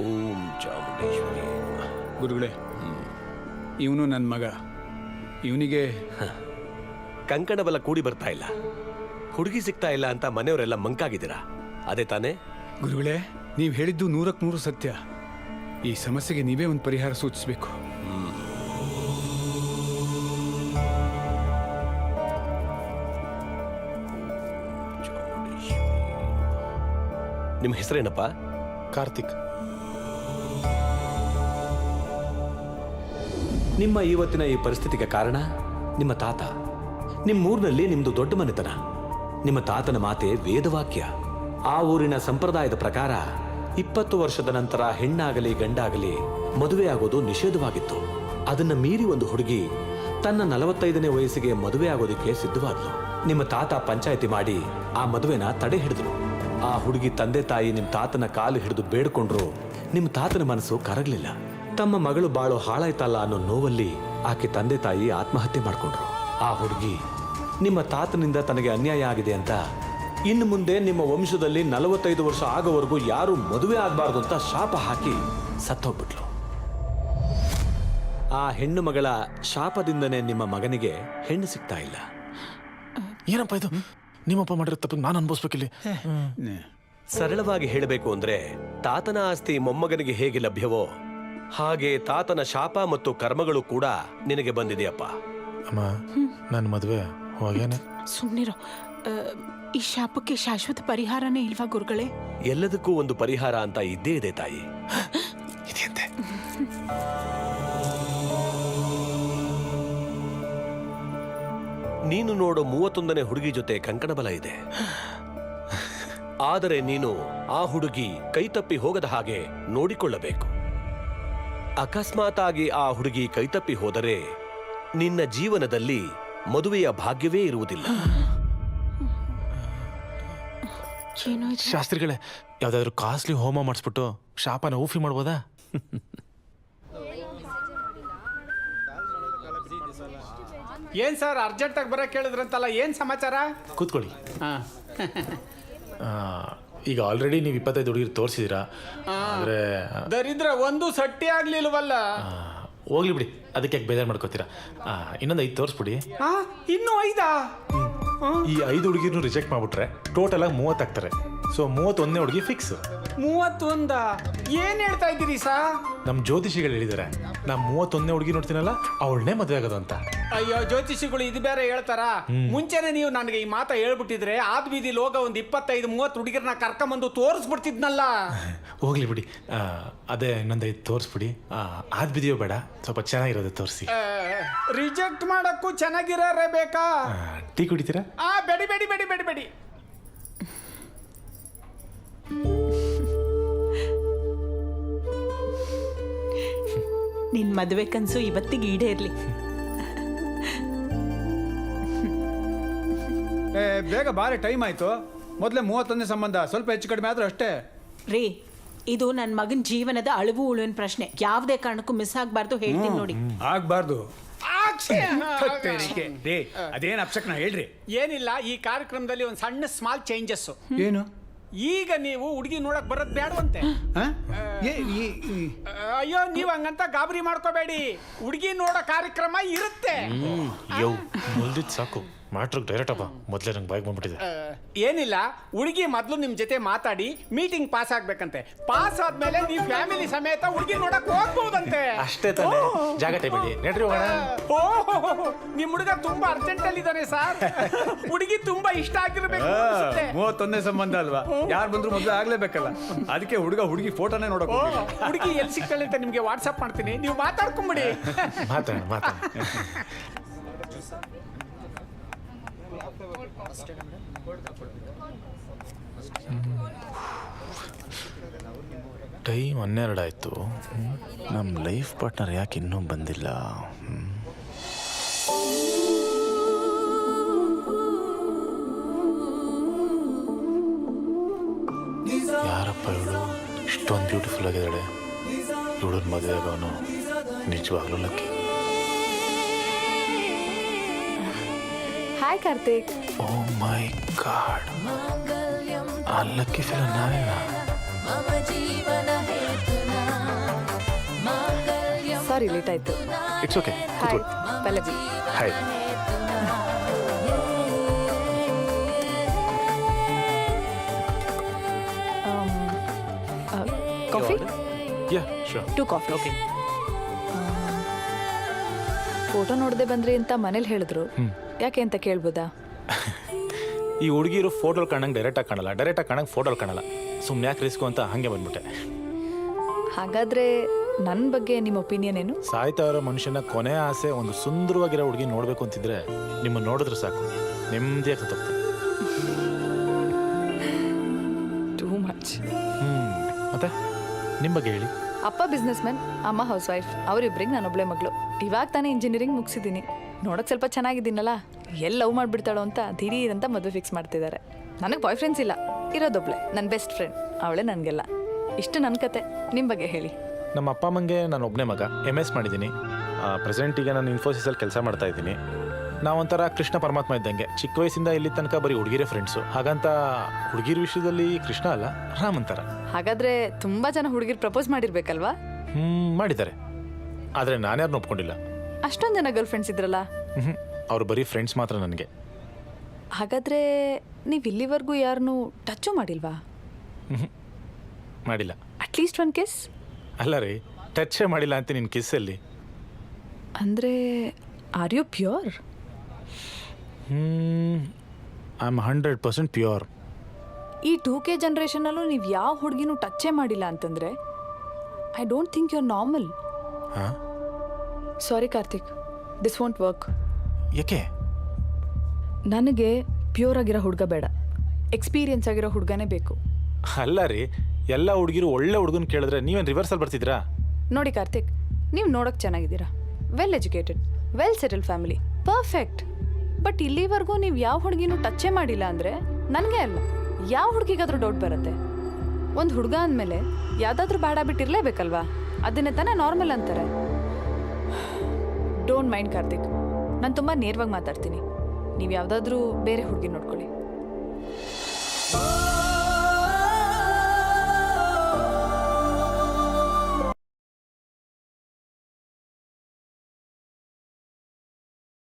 ಓಂ ಚಾಮುಂಡೇಶ್ವರಿ. ಗುರುಗಳೇ, ಇವನು ನನ್ನ ಮಗ. ಇವನಿಗೆ ಕಂಕಣ ಬಲ ಕೂಡಿ ಬರ್ತಾ ಇಲ್ಲ, ಹುಡುಗಿ ಸಿಗ್ತಾ ಇಲ್ಲ ಅಂತ ಮನೆಯವರೆಲ್ಲ ಮಂಕಾಗಿದ್ದೀರಾ, ಅದೇ ತಾನೇ? ಗುರುಗಳೇ, ನೀವು ಹೇಳಿದ್ದು 100ಕ್ಕೆ 100 ಸತ್ಯ. ಈ ಸಮಸ್ಯೆಗೆ ನೀವೇ ಒಂದು ಪರಿಹಾರ ಸೂಚಿಸಬೇಕು. ನಿಮ್ಮ ಹೆಸರೇನಪ್ಪ? ಕಾರ್ತಿಕ್. ನಿಮ್ಮ ಇವತ್ತಿನ ಈ ಪರಿಸ್ಥಿತಿಗೆ ಕಾರಣ ನಿಮ್ಮ ತಾತ. ನಿಮ್ಮೂರಿನಲ್ಲಿ ನಿಮ್ದು ದೊಡ್ಡ ಮನೆತನ. ನಿಮ್ಮ ತಾತನ ಮಾತೆ ವೇದವಾಕ್ಯ. ಆ ಊರಿನ ಸಂಪ್ರದಾಯದ ಪ್ರಕಾರ 20 ವರ್ಷದ ನಂತರ ಹೆಣ್ಣಾಗಲಿ ಗಂಡಾಗಲಿ ಮದುವೆ ಆಗೋದು ನಿಷೇಧವಾಗಿತ್ತು. ಅದನ್ನ ಮೀರಿ ಒಂದು ಹುಡುಗಿ ತನ್ನ 45ನೇ ವಯಸ್ಸಿಗೆ ಮದುವೆ ಆಗೋದಕ್ಕೆ ಸಿದ್ಧವಾದ್ಲು. ನಿಮ್ಮ ತಾತ ಪಂಚಾಯಿತಿ ಮಾಡಿ ಆ ಮದುವೆನ ತಡೆ ಹಿಡಿದ್ರು. ಆ ಹುಡುಗಿ ತಂದೆ ತಾಯಿ ನಿಮ್ಮ ತಾತನ ಕಾಲು ಹಿಡಿದು ಬೇಡ್ಕೊಂಡ್ರು. ನಿಮ್ಮ ತಾತನ ಮನಸ್ಸು ಕರಗಲಿಲ್ಲ. ತಮ್ಮ ಮಗಳು ಬಾಳು ಹಾಳಾಯ್ತಲ್ಲ ಅನ್ನೋ ನೋವಲ್ಲಿ ಆಕೆ ತಂದೆ ತಾಯಿ ಆತ್ಮಹತ್ಯೆ ಮಾಡ್ಕೊಂಡ್ರು. ಆ ಹುಡುಗಿ ನಿಮ್ಮ ತಾತನಿಂದ ತನಗೆ ಅನ್ಯಾಯ ಆಗಿದೆ ಅಂತ ಇನ್ನು ಮುಂದೆ ನಿಮ್ಮ ವಂಶದಲ್ಲಿ 45 ವರ್ಷ ಆಗೋವರೆಗೂ ಯಾರು ಮದುವೆ ಆಗಬಾರ್ದು ಅಂತ ಶಾಪ ಹಾಕಿ ಸತ್ತೋಗ್ಬಿಟ್ಲು. ಆ ಹೆಣ್ಣು ಮಗಳ ಶಾಪದಿಂದನೇ ನಿಮ್ಮ ಮಗನಿಗೆ ಹೆಣ್ಣು ಸಿಗ್ತಾ ಇಲ್ಲ. ಏನಪ್ಪ ಇದು? ನಿಮ್ಮಪ್ಪ ಮಾಡಿರೋ ತಪ್ಪಿಗೆ ನಾನು ಅನುಭವಿಸ್ಬೇಕಿಲ್ಲಿ. ಸರಳವಾಗಿ ಹೇಳಬೇಕು ಅಂದ್ರೆ, ತಾತನ ಆಸ್ತಿ ಮೊಮ್ಮಗನಿಗೆ ಹೇಗೆ ಲಭ್ಯವೋ ಹಾಗೆ ತಾತನ ಶಾಪ ಮತ್ತು ಕರ್ಮಗಳು ಕೂಡ ನಿನಗೆ ಬಂದಿದೆಯಪ್ಪ. ಅಮ್ಮ, ನನ್ನ ಮದುವೆ ಹೋಗೇನೆ. ಸುಮ್ಮನಿರೋ. ಈ ಶಾಪಕ್ಕೆ ಶಾಶ್ವತ ಪರಿಹಾರನೇ ಇಲ್ವಾ ಗುರುಗಳೇ? ಎಲ್ಲದಕ್ಕೂ ಒಂದು ಪರಿಹಾರ ಅಂತ ಇದ್ದೇ ಇದೆ ತಾಯಿ. ಇದೆಯಂತೆ. ನೀನು ನೋಡೋ 31ನೇ ಹುಡುಗಿ ಜೊತೆ ಕಂಕಣ ಬಲ ಇದೆ. ಆದರೆ ನೀನು ಆ ಹುಡುಗಿ ಕೈತಪ್ಪಿ ಹೋಗದ ಹಾಗೆ ನೋಡಿಕೊಳ್ಳಬೇಕು. ಅಕಸ್ಮಾತ್ ಆಗಿ ಆ ಹುಡುಗಿ ಕೈತಪ್ಪಿ ಹೋದರೆ ನಿನ್ನ ಜೀವನದಲ್ಲಿ ಮದುವೆಯ ಭಾಗ್ಯವೇ ಇರುವುದಿಲ್ಲ. ಶಾಸ್ತ್ರಿಗಳೇ, ಯಾವ್ದಾದ್ರು ಕಾಸ್ಟ್ಲಿ ಹೋಮ ಮಾಡಿಸ್ಬಿಟ್ಟು ಶಾಪನ ಊಫಿ ಮಾಡ್ಬೋದಾ? ಏನ್ ಸರ್ ಅರ್ಜೆಂಟಾಗಿ ಬರಕ್ಕೆ ಕೇಳಿದ್ರಂತಲ್ಲ, ಏನ್ ಸಮಾಚಾರ? ಕೂತ್ಕೊಳ್ಳಿ. ಈಗ ಆಲ್ರೆಡಿ ನೀವು 25 ಹುಡುಗಿರು ತೋರಿಸಿದ್ದೀರಾ. ಆದರೆ ದರಿದ್ರ ಒಂದು ಸಟ್ಟಿ ಆಗ್ಲಿಲ್ವಲ್ಲ. ಹೋಗ್ಲಿ ಬಿಡಿ, ಅದಕ್ಕೆ ಯಾಕೆ ಬೇಜಾರು ಮಾಡ್ಕೋತೀರಾ? ಇನ್ನೊಂದು 5 ತೋರಿಸ್ಬಿಡಿ. ಇನ್ನು 5? ಈ 5 ಹುಡುಗಿರ್ನು ರಿಜೆಕ್ಟ್ ಮಾಡ್ಬಿಟ್ರೆ ಟೋಟಲ್ ಆಗಿ 30 ಆಗ್ತಾರೆ. ಸೊ 31ನೇ ಹುಡುಗಿ ಫಿಕ್ಸ್. 31? ಏನ್ ಹೇಳ್ತಾ ಇದ್ದೀರಿ ಸಾ? ನಮ್ಮ ಜ್ಯೋತಿಷಿಗಳು ಹೇಳಿದ್ದಾರೆ, ನಾ 31ನೇ ಹುಡುಗಿ ನೋಡ್ತೀನಲ್ಲ ಅವಳನ್ನೇ ಮದುವೆ ಆಗೋದು ಅಂತ. ಅಯ್ಯೋ, ಜ್ಯೋತಿಷಿಗಳು ಇದು ಬೇರೆ ಹೇಳ್ತಾರ? ಮುಂಚೆನೆ ನೀವು ನನಗೆ ಈ ಮಾತ ಹೇಳ್ಬಿಟ್ಟಿದ್ರೆ ಆದ್ ಬೀದಿ ಲೋಗ ಒಂದು 25-30 ಹುಡುಗಿರನ್ನ ಕರ್ಕೊಂಬಂದು ತೋರಿಸ್ಬಿಡ್ತಿದ್ನಲ್ಲ. ಹೋಗ್ಲಿ ಬಿಡಿ, ಅದೇ ಇನ್ನೊಂದು 5 ತೋರಿಸ್ಬಿಡಿ. ಆದ್ ಬಿದಿಯೋ ಬೇಡ, ಸ್ವಲ್ಪ ಚೆನ್ನಾಗಿರೋದು ತೋರಿಸಿ. ರಿಜೆಕ್ಟ್ ಮಾಡಕ್ಕೂ ಚೆನ್ನಾಗಿರೋರೇ ಬೇಕಾ? ಟೀ ಕುಡಿತೀರಾ? ಬೇಡಿ ಬೇಡಿ ಬೇಡಿ ಬೇಡಿ ಬೇಡಿ. ನಿನ್ ಮದುವೆ ಕನ್ಸು ಇವತ್ತಿಗೆ ಈಡೇರ್ಲಿ. ಬೇಗ ಬಾರಿ, ಟೈಮ್ ಆಯ್ತು. ಮೊದಲೇ 31ನೇ ಸಂಬಂಧ, ಸ್ವಲ್ಪ ಹೆಚ್ಚು ಕಡಿಮೆ ಆದ್ರೂ ಅಷ್ಟೇ ರೀ. ಇದು ನನ್ನ ಮಗನ ಜೀವನದ ಅಳುವು ಉಳುವಿನ ಪ್ರಶ್ನೆ. ಯಾವುದೇ ಕಾರಣಕ್ಕೂ ಮಿಸ್ ಆಗ್ಬಾರ್ದು, ಹೇಳ್ತೀನಿ ನೋಡಿ. ಆಗ್ಬಾರ್ದು. ಅದೇನ್ ಅಪ್ಸಕ್ನ ಹೇಳ್ರಿ. ಏನಿಲ್ಲ, ಈ ಕಾರ್ಯಕ್ರಮದಲ್ಲಿ ಒಂದು ಸಣ್ಣ ಸ್ಮಾಲ್ ಚೇಂಜಸ್. ಏನು? ಈಗ ನೀವು ಹುಡುಗಿ ನೋಡಕ್ ಬರೋದ್ ಬೇಡವಂತೆ. ಅಯ್ಯೋ, ನೀವ್ ಹಂಗಂತ ಗಾಬರಿ ಮಾಡ್ಕೋಬೇಡಿ, ಹುಡುಗಿ ನೋಡೋ ಕಾರ್ಯಕ್ರಮ ಇರುತ್ತೆ. ಸಾಕು, ಮ್ಯಾಟ್ರಿಗೆ ಡೈರೆಕ್ಟ್ ಅಪ್ಪ. ಮೊದಲೇ ನಂಗೆ ಬಾಯಿಗೆ ಬಂದ್ಬಿಟ್ಟಿದೆ. ಏನಿಲ್ಲ, ಹುಡುಗಿ ಮೊದಲು ನಿಮ್ ಜೊತೆ ಮಾತಾಡಿ ಮೀಟಿಂಗ್ ಪಾಸ್ ಆಗ್ಬೇಕಂತೆ. ಪಾಸ್ ಆದ್ಮೇಲೆ ನೀವು ಫ್ಯಾಮಿಲಿ ಸಮೇತ ಹುಡುಗಿ ನೋಡಕ್ ಹೋಗ್ಬಹುದಂತೆ. ಅಷ್ಟೇ ತಾನೆ? ಜಾಗ ಟೈಮಲ್ಲಿ ನಡ್ರಿ ಹೋಗೋಣ. ನಿಮ್ ಹುಡುಗ ತುಂಬಾ ಅರ್ಜೆಂಟ್ ಅಲ್ಲಿ ಇದ್ದಾನೆ ಸರ್. ಹುಡುಗಿ ತುಂಬಾ ಇಷ್ಟ ಆಗಿರ್ಬೇಕು. 31ನೇ ಸಂಬಂಧ ಅಲ್ವಾ, ಯಾರು ಬಂದ್ರು ಮೊದಲು ಆಗ್ಲೇಬೇಕಲ್ಲ. ಅದಕ್ಕೆ ಹುಡುಗಿ ಫೋಟೋನೇ ನೋಡಕ್. ಹುಡುಗಿ ಎಲ್ಲಿ ಸಿಗ್ತಾಳೆ ಅಂತ ನಿಮ್ಗೆ ವಾಟ್ಸ್ಆಪ್ ಮಾಡ್ತೀನಿ, ನೀವು ಮಾತಾಡ್ಕೊಂಬಿಡಿ. ಮಾತಾಡ. ಟೈಮ್ 12 ಆಯ್ತು. ನಮ್ಮ ಲೈಫ್ ಪಾರ್ಟ್ನರ್ ಯಾಕೆ ಇನ್ನೂ ಬಂದಿಲ್ಲ? ಯಾರಪ್ಪ ಇವಳು? ಇಷ್ಟೊಂದು ಬ್ಯೂಟಿಫುಲ್ ಆಗಿದ್ದಾಳೆ. ಇವಳನ್ನ ಮದುವೆ ಆಗೋನು ನಿಜವಾಗ್ಲೂ ಲಕ್ಕಿ. ಹಾಯ್ ಕಾರ್ತಿಕ್. ಓ ಮೈ ಗಾಡ್, ಆ ಲಕ್ಕಿ ಫೆಲೋ ನಾನೇನಾ? ಸಾರಿ ಲೇಟ್ ಆಯ್ತು. It's okay. Hi Pallavi. Hi. Coffee? Yeah sure. 2 coffee. Okay. Photo ನೋಡದೆ ಬಂದ್ರಿ ಅಂತ ಮನೇಲಿ ಹೇಳಿದ್ರು. ಯಾಕೆ ಅಂತ ಕೇಳ್ಬೋದಾ? ಈ ಹುಡುಗಿರು ಫೋಟೋಲ್ ಕಾಣಂಗೆ ಡೈರೆಕ್ಟಾಗಿ ಕಾಣಲ್ಲ, ಡೈರೆಕ್ಟಾಗಿ ಕಾಣಂಗೆ ಫೋಟೋಲ್ ಕಾಣಲ್ಲ. ಸುಮ್ಮನೆ ಯಾಕೆ ರಿಸ್ಕು ಅಂತ ಹಾಗೆ ಬಂದ್ಬಿಟ್ಟೆ. ಹಾಗಾದ್ರೆ ನನ್ನ ಬಗ್ಗೆ ನಿಮ್ಮ ಒಪಿನಿಯನ್ ಏನು? ಸಾಯ್ತಾ ಇರೋ ಮನುಷ್ಯನ ಕೊನೆ ಆಸೆ ಒಂದು ಸುಂದರವಾಗಿರೋ ಹುಡುಗಿ ನೋಡಬೇಕು ಅಂತಿದ್ರೆ ನಿಮ್ಮ ನೋಡಿದ್ರೆ ಸಾಕು, ನೆಮ್ಮದಿಯಾಗಿ ಸತ್ತೋಗ್ತದೆ. Too much. ಮತ್ತೆ ನಿಮ್ಮ ಬಗ್ಗೆ ಹೇಳಿ. ಅಪ್ಪ ಬಿಸ್ನೆಸ್ ಮ್ಯಾನ್, ಅಮ್ಮ ಹೌಸ್ ವೈಫ್. ಅವರಿಬ್ಬರಿಗೆ ನಾನೊಬ್ಳೆ ಮಗಳು. ಇವಾಗ ತಾನೇ ಇಂಜಿನಿಯರಿಂಗ್ ಮುಗಿಸಿದ್ದೀನಿ. ನೋಡೋಕೆ ಸ್ವಲ್ಪ ಚೆನ್ನಾಗಿದ್ದೀನಲ್ಲ, ಎಲ್ಲಿ ಲವ್ ಮಾಡಿಬಿಡ್ತಾಳೋ ಅಂತ ದಿಢೀರಂತ ಮದುವೆ ಫಿಕ್ಸ್ ಮಾಡ್ತಿದ್ದಾರೆ. ನನಗೆ ಬಾಯ್ ಫ್ರೆಂಡ್ಸ್ ಇಲ್ಲ, ಇರೋದೊಬ್ಳೆ ನನ್ನ ಬೆಸ್ಟ್ ಫ್ರೆಂಡ್, ಅವಳೇ ನನಗೆಲ್ಲ. ಇಷ್ಟು ನನ್ನ ಕತೆ. ನಿಮ್ಮ ಬಗ್ಗೆ ಹೇಳಿ. ನಮ್ಮ ಅಪ್ಪ ಅಮ್ಮಂಗೆ ನಾನು ಒಬ್ಬನೇ ಮಗ, MS ಮಾಡಿದ್ದೀನಿ. ಪ್ರೆಸೆಂಟಿಗೆ ನಾನು ಇನ್ಫೋಸಿಸಲ್ಲಿ ಕೆಲಸ ಮಾಡ್ತಾ ಇದ್ದೀನಿ. ನಾವೊಂಥರ ಕೃಷ್ಣ ಪರಮಾತ್ಮ ಇದ್ದಂಗೆ. ಚಿಕ್ಕ ವಯಸ್ಸಿಂದ ಇಲ್ಲಿ ತನಕ ಬರೀ ಹುಡುಗಿರೇ ಫ್ರೆಂಡ್ಸು. ಹಾಗಂತ ಹುಡುಗಿರ ವಿಷಯದಲ್ಲಿ ಕೃಷ್ಣ ಅಲ್ಲ, ರಾಮ್ ಅಂತಾರ. ಹಾಗಾದ್ರೆ ತುಂಬಾ ಜನ ಹುಡುಗಿರು ಪ್ರಪೋಸ್ ಮಾಡಿರ್ಬೇಕಲ್ವಾ? ಮಾಡಿದ್ದಾರೆ, ಆದರೆ ನಾನ್ಯಾರನ್ನೂ ಒಪ್ಕೊಂಡಿಲ್ಲ. ಅಷ್ಟೊಂದು ಜನ ಗರ್ಲ್ ಫ್ರೆಂಡ್ಸ್ ಇದ್ರಲ್ಲ. ಅವ್ರು ಬರೀ ಫ್ರೆಂಡ್ಸ್ ಮಾತ್ರ ನನಗೆ. ಹಾಗಾದ್ರೆ ನೀವು ಇಲ್ಲಿವರೆಗೂ ಯಾರನ್ನೂ ಟಚ್ಚು ಮಾಡಿಲ್ವಾ? ಮಾಡಿಲ್ಲ. At least one kiss? ಅಲ್ಲ ರೀ, ಟಚ್ಚೇ ಮಾಡಿಲ್ಲ ಅಂತ ನಿನ್ನ ಕಿಸ್ಸಲ್ಲಿ. ಅಂದರೆ are you pure? I am 100% pure. ಈ 2K ಜನ್ರೇಷನಲ್ಲೂ ನೀವು ಯಾವ ಹುಡುಗಿನೂ ಟಚ್ಚೇ ಮಾಡಿಲ್ಲ ಅಂತಂದರೆ I don't think you are normal. ಹಾಂ, sorry Karthik, this won't work. ಯಾಕೆ? ನನಗೆ ಪ್ಯೂರ್ ಆಗಿರೋ ಹುಡುಗ ಬೇಡ, ಎಕ್ಸ್ಪೀರಿಯನ್ಸ್ ಆಗಿರೋ ಹುಡುಗನೇ ಬೇಕು. ಅಲ್ಲ ರೀ, ಎಲ್ಲ ಹುಡುಗಿರು ಒಳ್ಳೆ ಹುಡುಗನ ಕೇಳಿದ್ರೆ ನೀವೇನು ರಿವರ್ಸಲ್ಲಿ ಬರ್ತಿದ್ರಾ? ನೋಡಿ ಕಾರ್ತಿಕ್, ನೀವು ನೋಡೋಕ್ಕೆ ಚೆನ್ನಾಗಿದ್ದೀರಾ, well educated, well settled family, perfect. But ಇಲ್ಲಿವರೆಗೂ ನೀವು ಯಾವ ಹುಡುಗಿನೂ ಟಚ್ಚೇ ಮಾಡಿಲ್ಲ ಅಂದರೆ ನನಗೆ ಅಲ್ಲ, ಯಾವ ಹುಡುಗಿಗಾದ್ರೂ ಡೌಟ್ ಬರುತ್ತೆ. ಒಂದು ಹುಡುಗ ಅಂದಮೇಲೆ ಯಾವುದಾದ್ರೂ ಬ್ಯಾಡ್ ಹ್ಯಾಬಿಟ್ ಇರಲೇಬೇಕಲ್ವಾ? ಅದನ್ನೇ ತಾನೇ ನಾರ್ಮಲ್ ಅಂತಾರೆ. ಡೋಂಟ್ ಮೈಂಡ್ ಕಾರ್ತಿಕ್, ನಾನು ತುಂಬ ನೇರವಾಗಿ ಮಾತಾಡ್ತೀನಿ. ನೀವು ಯಾವುದಾದ್ರೂ ಬೇರೆ ಹುಡುಗಿ ನೋಡ್ಕೊಳ್ಳಿ.